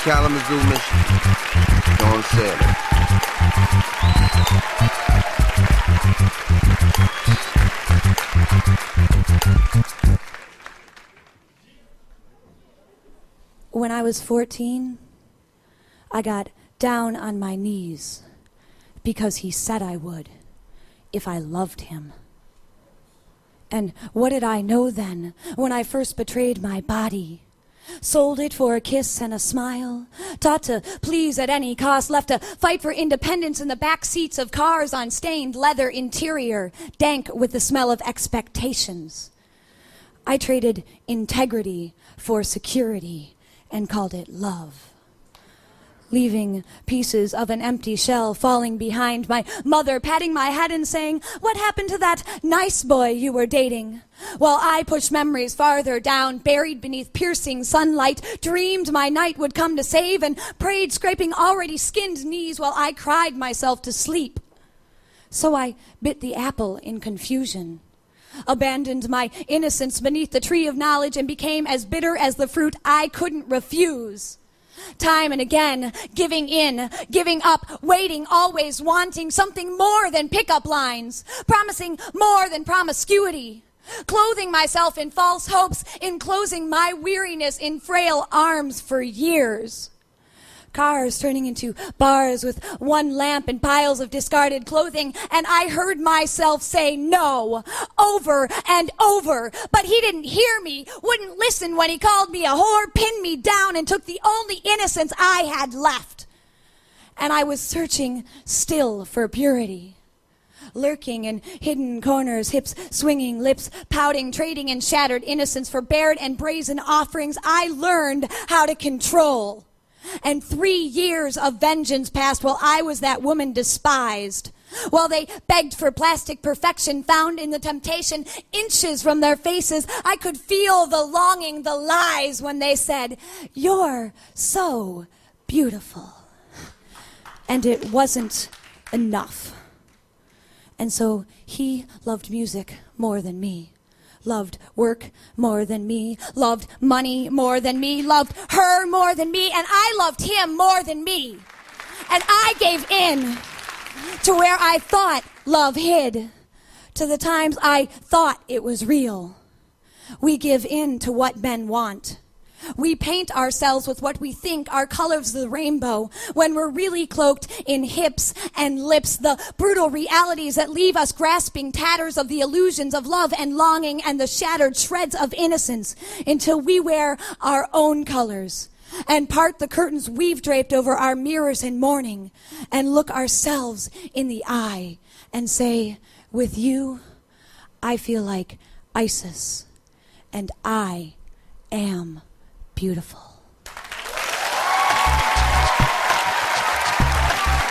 Kalamazoo, Michigan. Don Saylor. When I was 14, I got down on my knees because he said I would if I loved him. And what did I know then when I first betrayed my body? Sold it for a kiss and a smile, taught to please at any cost, left to fight for independence in the back seats of cars on stained leather interior, dank with the smell of expectations. I traded integrity for security and called it love. Leaving pieces of an empty shell falling behind, my mother patting my head and saying, "What happened to that nice boy you were dating?" While I pushed memories farther down, buried beneath piercing sunlight, dreamed my night would come to save, and prayed scraping already skinned knees while I cried myself to sleep. So I bit the apple in confusion, abandoned my innocence beneath the tree of knowledge, and became as bitter as the fruit I couldn't refuse. Time and again, giving in, giving up, waiting, always wanting something more than pickup lines, promising more than promiscuity, clothing myself in false hopes, enclosing my weariness in frail arms for years. Cars turning into bars with one lamp and piles of discarded clothing, and I heard myself say no over and over, but he didn't hear me, wouldn't listen when he called me a whore, pinned me down, and took the only innocence I had left. And I was searching still for purity, lurking in hidden corners, hips swinging, lips pouting, trading in shattered innocence for bared and brazen offerings I learned how to control. And 3 years of vengeance passed while I was that woman despised, while they begged for plastic perfection found in the temptation inches from their faces. I could feel the longing, the lies when they said, "You're so beautiful." And it wasn't enough. And so he loved music more than me, loved work more than me, loved money more than me, loved her more than me, and I loved him more than me. And I gave in to where I thought love hid, to the times I thought it was real. We give in to what men want. We paint ourselves with what we think are colors of the rainbow when we're really cloaked in hips and lips, the brutal realities that leave us grasping tatters of the illusions of love and longing and the shattered shreds of innocence until we wear our own colors and part the curtains we've draped over our mirrors in mourning and look ourselves in the eye and say, "With you, I feel like Isis, and I am beautiful."